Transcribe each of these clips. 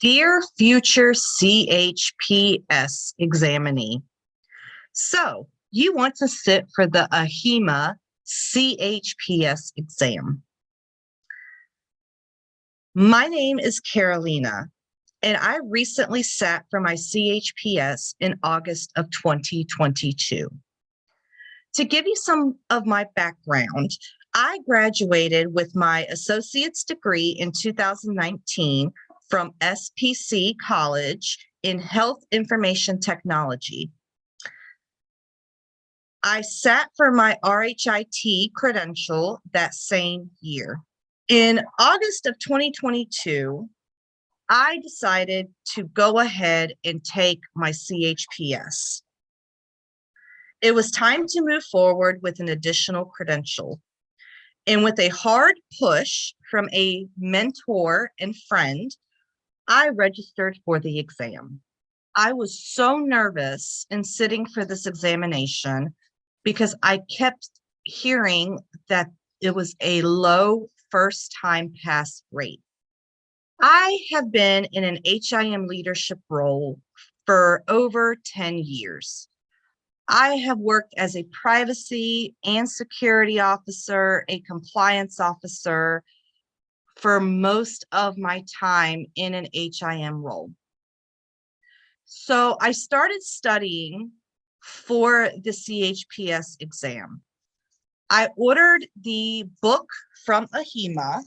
Dear future CHPS examinee, so you want to sit for the AHEMA CHPS exam. My name is Karolina, and I recently sat for my CHPS in August of 2022. To give you some of my background, I graduated with my associate's degree in 2019 from SPC College in Health Information Technology. I sat for my RHIT credential that same year. In August of 2022, I decided to go ahead and take my CHPS. It was time to move forward with an additional credential. And with a hard push from a mentor and friend, I registered for the exam. I was so nervous in sitting for this examination because I kept hearing that it was a low first-time pass rate. I have been in an HIM leadership role for over 10 years. I have worked as a privacy and security officer, a compliance officer for most of my time in an HIM role. So I started studying for the CHPS exam. I ordered the book from AHEMA,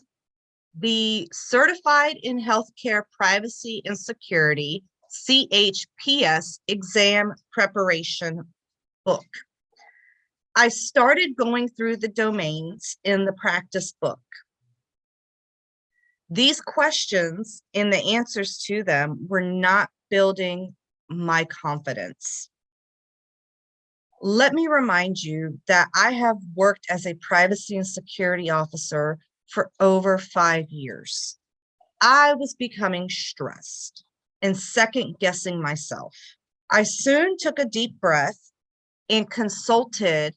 the Certified in Healthcare Privacy and Security CHPS exam preparation book. I started going through the domains in the practice book. These questions and the answers to them were not building my confidence. Let me remind you that I have worked as a privacy and security officer for over 5 years. I was becoming stressed and second guessing myself. I soon took a deep breath and consulted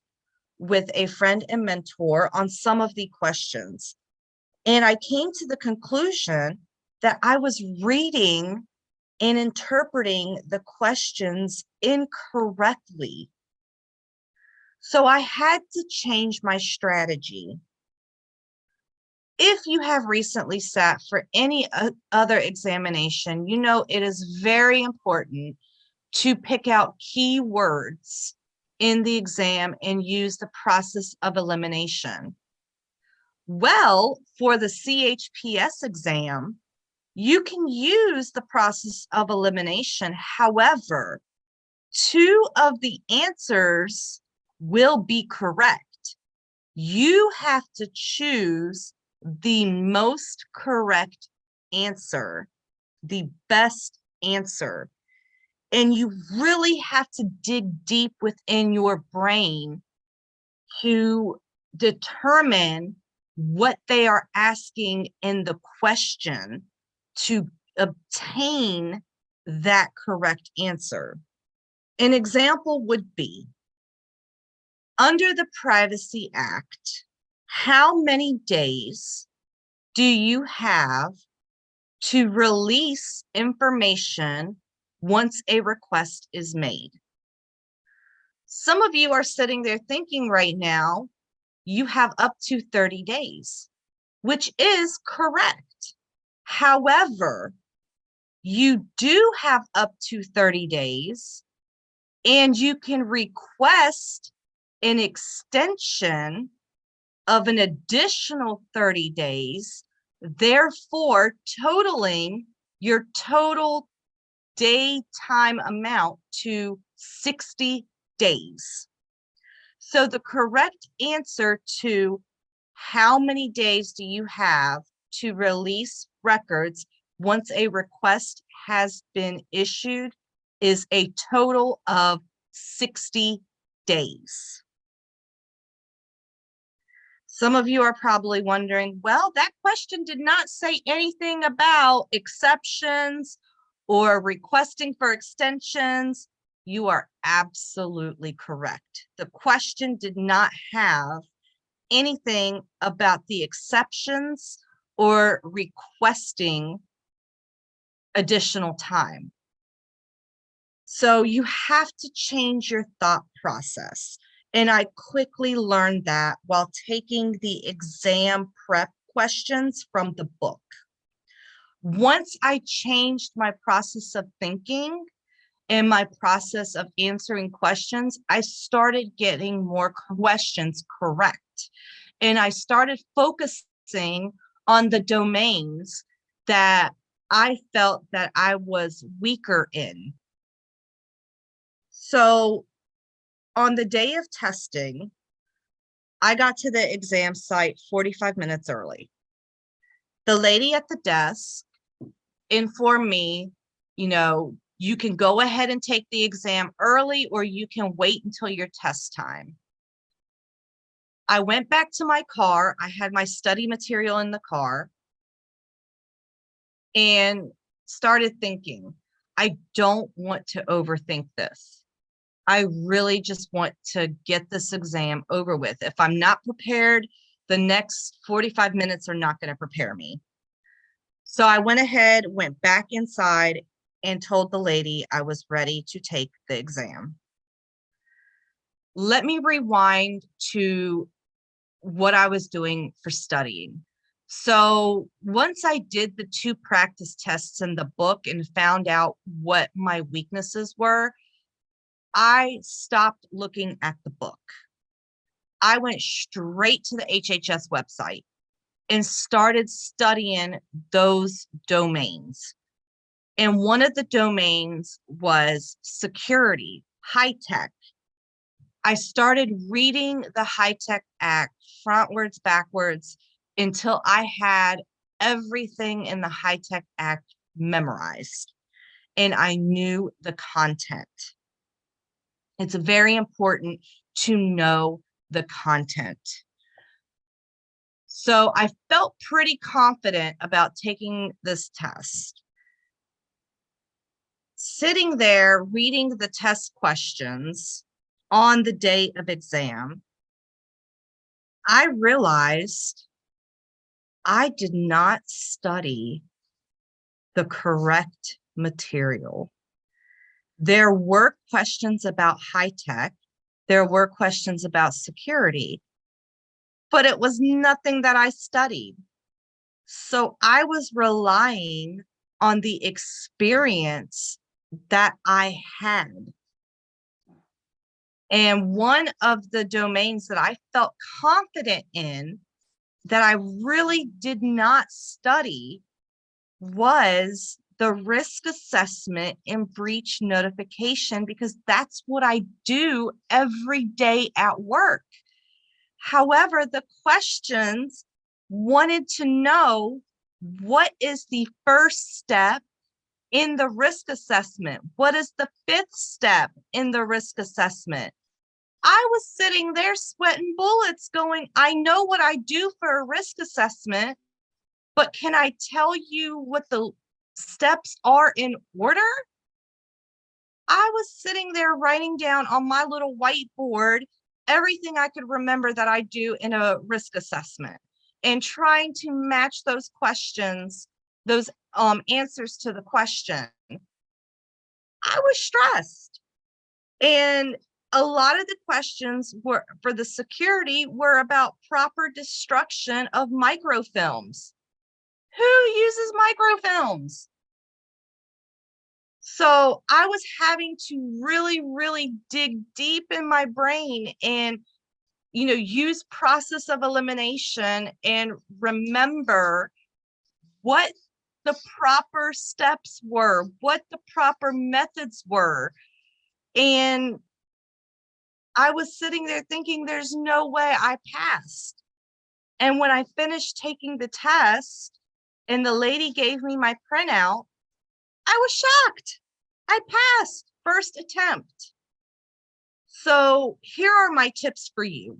with a friend and mentor on some of the questions. And I came to the conclusion that I was reading and interpreting the questions incorrectly. So I had to change my strategy. If you have recently sat for any other examination, you know it is very important to pick out key words in the exam and use the process of elimination. Well, for the CHPS exam, you can use the process of elimination. However, 2 of the answers will be correct. You have to choose the most correct answer, the best answer. And you really have to dig deep within your brain to determine what they are asking in the question to obtain that correct answer. An example would be, under the Privacy Act, how many days do you have to release information once a request is made? Some of you are sitting there thinking right now, you have up to 30 days, which is correct. However, you do have up to 30 days, and you can request an extension of an additional 30 days, therefore totaling your total daytime amount to 60 days. So the correct answer to how many days do you have to release records once a request has been issued is a total of 60 days. Some of you are probably wondering, well, that question did not say anything about exceptions or requesting for extensions. You are absolutely correct. The question did not have anything about the exceptions or requesting additional time. So you have to change your thought process. And I quickly learned that while taking the exam prep questions from the book. Once I changed my process of thinking and my process of answering questions, I started getting more questions correct. And I started focusing on the domains that I felt that I was weaker in. So on the day of testing, I got to the exam site 45 minutes early. The lady at the desk informed me, you can go ahead and take the exam early or you can wait until your test time. I went back to my car. I had my study material in the car and started thinking, I don't want to overthink this. I really just want to get this exam over with. If I'm not prepared, the next 45 minutes are not going to prepare me. So I went ahead, went back inside, and told the lady I was ready to take the exam. Let me rewind to what I was doing for studying. So once I did the 2 practice tests in the book and found out what my weaknesses were, I stopped looking at the book. I went straight to the HHS website and started studying those domains. And one of the domains was security, high tech. I started reading the High Tech Act frontwards, backwards until I had everything in the High Tech Act memorized and I knew the content. It's very important to know the content. So I felt pretty confident about taking this test. Sitting there reading the test questions on the day of exam, I realized I did not study the correct material. There were questions about high tech, there were questions about security, but it was nothing that I studied. So I was relying on the experience that I had. And one of the domains that I felt confident in that I really did not study was the risk assessment and breach notification, because that's what I do every day at work. However, the questions wanted to know, what is the first step in the risk assessment? What is the 5th step in the risk assessment? I was sitting there sweating bullets going, I know what I do for a risk assessment, but can I tell you what the steps are in order? I was sitting there writing down on my little whiteboard everything I could remember that I do in a risk assessment and trying to match those questions, those answers to the question. I was stressed. And a lot of the questions were for the security were about proper destruction of microfilms. Who uses microfilms? So I was having to really, really dig deep in my brain and, use process of elimination and remember what the proper steps were, what the proper methods were. And I was sitting there thinking, there's no way I passed. And when I finished taking the test and the lady gave me my printout, I was shocked. I passed first attempt. So here are my tips for you.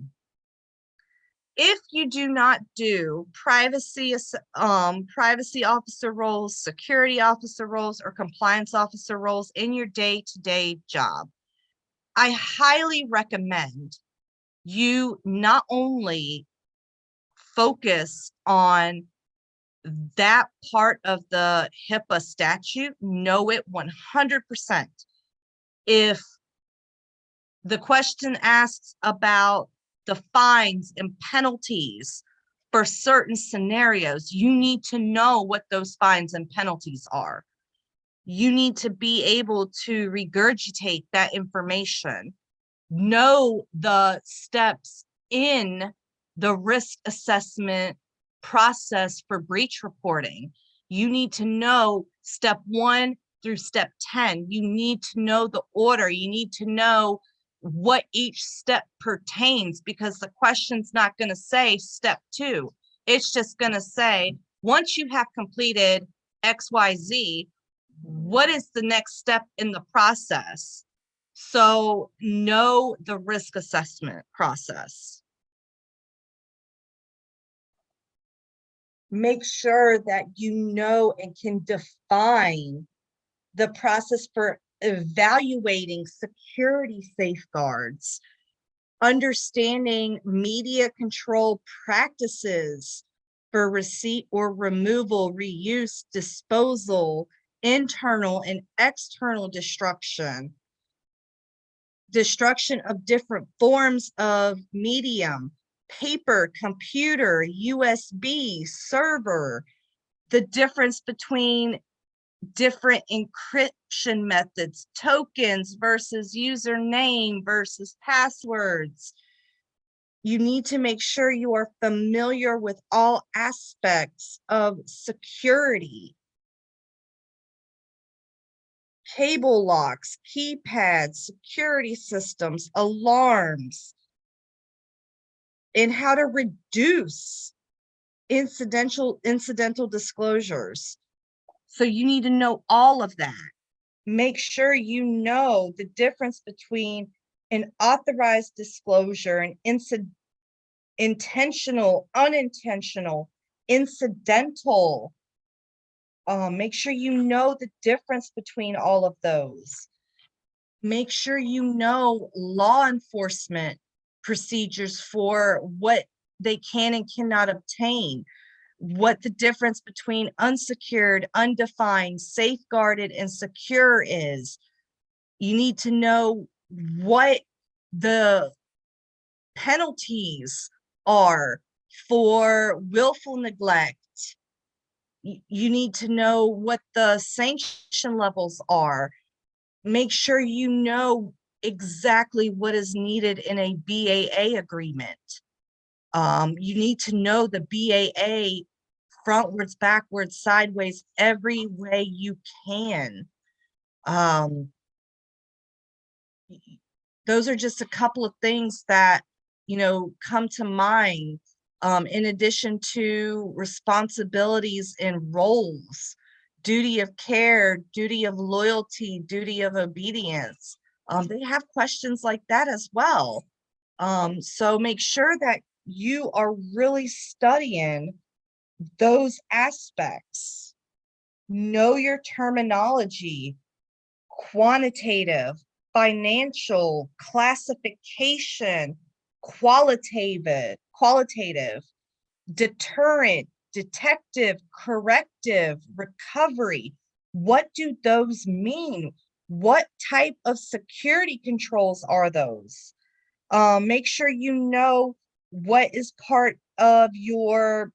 If you do not do privacy officer roles, security officer roles, or compliance officer roles in your day-to-day job, I highly recommend you not only focus on that part of the HIPAA statute, know it 100%. If the question asks about the fines and penalties for certain scenarios, you need to know what those fines and penalties are. You need to be able to regurgitate that information, know the steps in the risk assessment process for breach reporting. You need to know step 1 through step 10. You need to know the order. You need to know what each step pertains, because the question's not going to say step 2. It's just going to say, once you have completed XYZ, what is the next step in the process? So know the risk assessment process. Make sure that you know and can define the process for evaluating security safeguards, understanding media control practices for receipt or removal, reuse, disposal, internal and external destruction of different forms of medium, paper, computer, USB, server, the difference between different encryption methods, tokens versus username versus passwords. You need to make sure you are familiar with all aspects of security. Cable locks, keypads, security systems, alarms, and how to reduce incidental disclosures. So you need to know all of that. Make sure you know the difference between an authorized disclosure and intentional, unintentional, incidental. Make sure you know the difference between all of those. Make sure you know law enforcement procedures for what they can and cannot obtain, what the difference between unsecured, undefined, safeguarded, and secure is. You need to know what the penalties are for willful neglect. You need to know what the sanction levels are. Make sure you know exactly what is needed in a BAA agreement. You need to know the BAA frontwards, backwards, sideways, every way you can. Those are just a couple of things that, come to mind, in addition to responsibilities and roles, duty of care, duty of loyalty, duty of obedience. They have questions like that as well. So make sure that you are really studying those aspects. Know your terminology, quantitative, financial, classification, qualitative, deterrent, detective, corrective, recovery. What do those mean? What type of security controls are those? Make sure you know what is part of your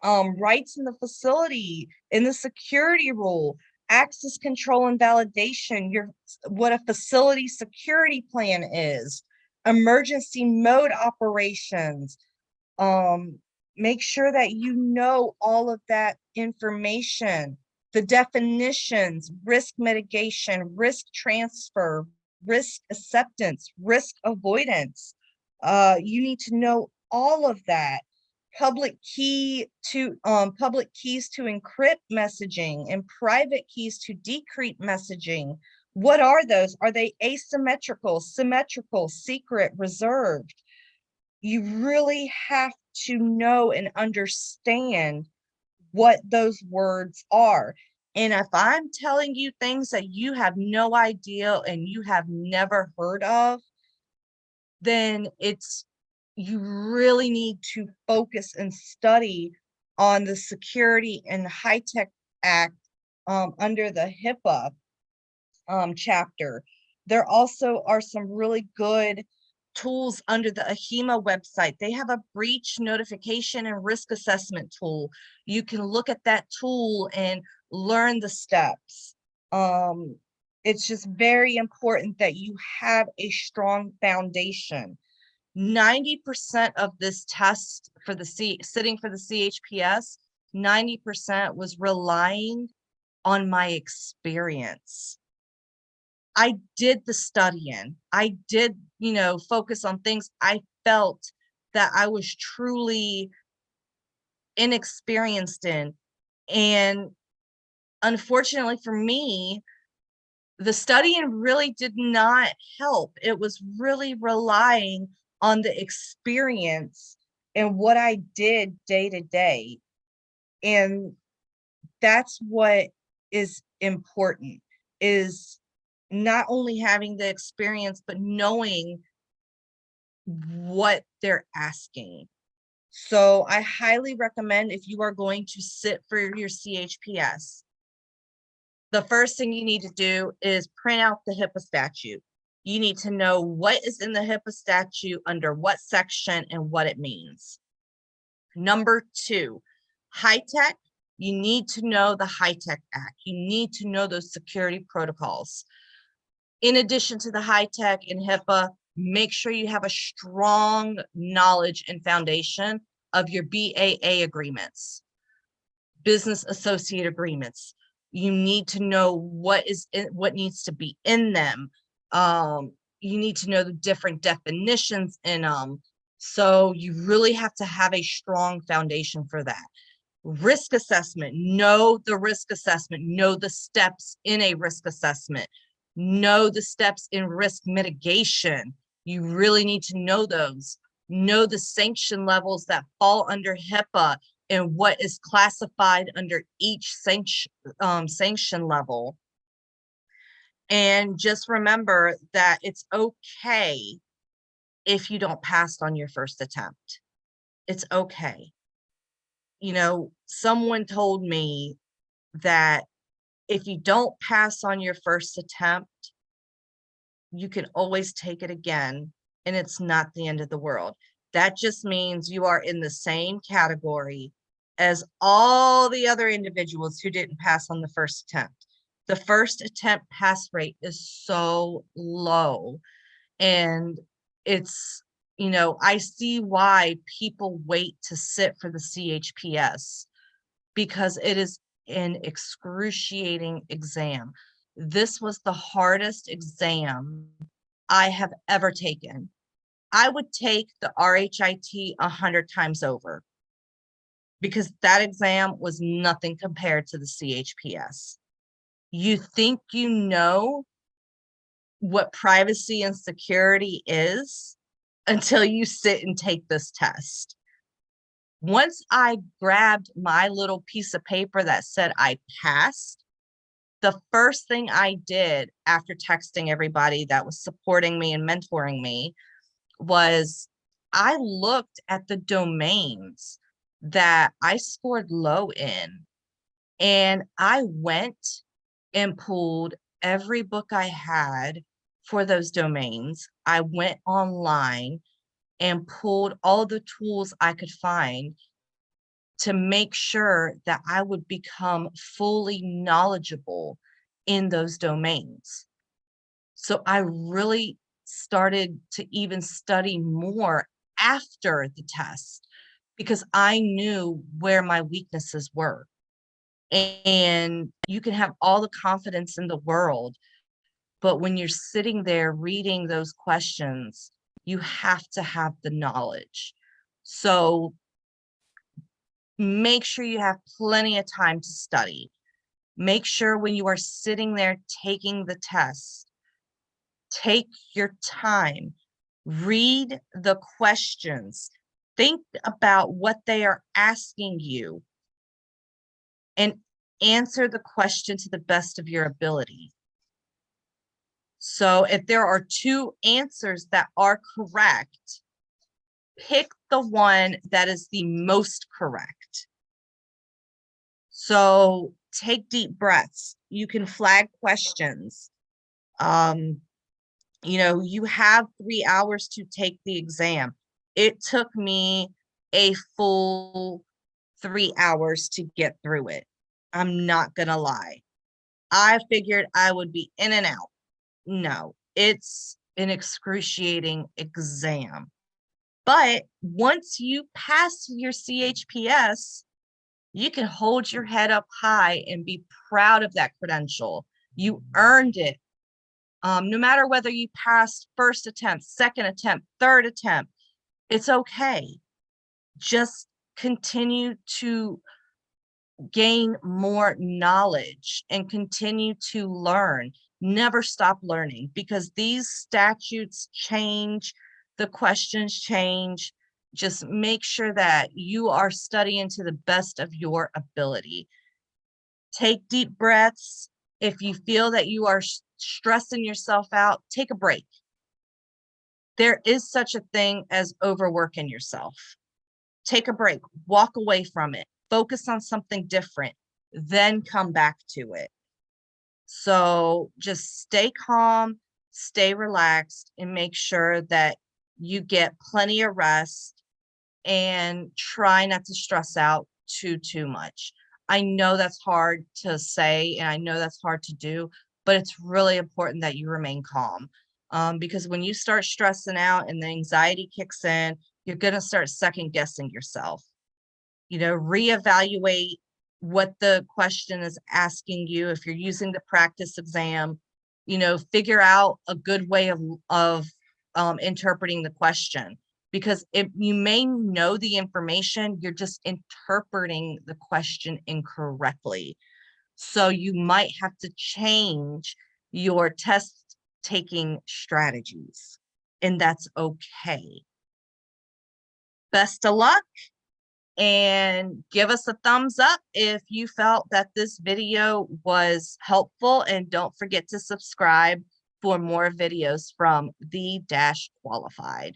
rights in the facility, in the security rule, access control and validation, what a facility security plan is, emergency mode operations. Make sure that you know all of that information, the definitions, risk mitigation, risk transfer, risk acceptance, risk avoidance. You need to know all of that. Public keys to encrypt messaging and private keys to decrypt messaging. What are those? Are they asymmetrical, symmetrical, secret, reserved? You really have to know and understand what those words are. And if I'm telling you things that you have no idea and you have never heard of, then you really need to focus and study on the Security and High Tech Act under the HIPAA chapter. There also are some really good tools under the AHIMA website. They have a breach notification and risk assessment tool. You can look at that tool and learn the steps. It's just very important that you have a strong foundation. 90% of this test for the sitting for the CHPS, 90% was relying on my experience. I did the studying. I did, focus on things I felt that I was truly inexperienced in. And unfortunately for me, the studying really did not help. It was really relying on the experience and what I did day to day. And that's what is important, is not only having the experience, but knowing what they're asking. So I highly recommend, if you are going to sit for your CHPS, the first thing you need to do is print out the HIPAA statute. You need to know what is in the HIPAA statute, under what section, and what it means. Number two, high tech. You need to know the High Tech Act. You need to know those security protocols. In addition to the high tech and HIPAA, make sure you have a strong knowledge and foundation of your BAA agreements, business associate agreements. You need to know what needs to be in them. You need to know the different definitions in them. So you really have to have a strong foundation for that. Risk assessment, know the risk assessment, know the steps in a risk assessment, know the steps in risk mitigation. You really need to know those. Know the sanction levels that fall under HIPAA and what is classified under each sanction level. And just remember that it's okay if you don't pass on your first attempt. It's okay. Someone told me that if you don't pass on your first attempt, you can always take it again, and it's not the end of the world. That just means you are in the same category as all the other individuals who didn't pass on the first attempt. The first attempt pass rate is so low, and it's, I see why people wait to sit for the CHPS, because it is an excruciating exam. This was the hardest exam I have ever taken. I would take the RHIT 100 times over, because that exam was nothing compared to the CHPS. You think you know what privacy and security is until you sit and take this test. Once I grabbed my little piece of paper that said I passed, the first thing I did after texting everybody that was supporting me and mentoring me was I looked at the domains that I scored low in, and I went and pulled every book I had for those domains. I went online and pulled all the tools I could find to make sure that I would become fully knowledgeable in those domains. So I really started to even study more after the test, because I knew where my weaknesses were. And you can have all the confidence in the world, but when you're sitting there reading those questions, you have to have the knowledge. So make sure you have plenty of time to study. Make sure when you are sitting there taking the test, take your time, read the questions, think about what they are asking you, and answer the question to the best of your ability. So if there are two answers that are correct, pick the one that is the most correct. So take deep breaths. You can flag questions. Um, you have 3 hours to take the exam. It took me a full 3 hours to get through it. I'm not gonna lie. I figured I would be in and out. No, it's an excruciating exam. But once you pass your CHPS, you can hold your head up high and be proud of that credential. You earned it. No matter whether you passed first attempt, second attempt, third attempt, it's okay. Just continue to gain more knowledge and continue to learn. Never stop learning, because these statutes change, the questions change. Just make sure that you are studying to the best of your ability. Take deep breaths. If you feel that you are stressing yourself out, take a break. There is such a thing as overworking yourself. Take a break, walk away from it, focus on something different, then come back to it. So just stay calm, stay relaxed, and make sure that you get plenty of rest, and try not to stress out too much. I know that's hard to say, and I know that's hard to do, but it's really important that you remain calm. Because when you start stressing out and the anxiety kicks in, you're going to start second guessing yourself. Reevaluate what the question is asking you. If you're using the practice exam, figure out a good way of interpreting the question, because if you may know the information, you're just interpreting the question incorrectly. So you might have to change your test taking strategies, and that's okay. Best of luck, and give us a thumbs up if you felt that this video was helpful, and don't forget to subscribe for more videos from the Qualified.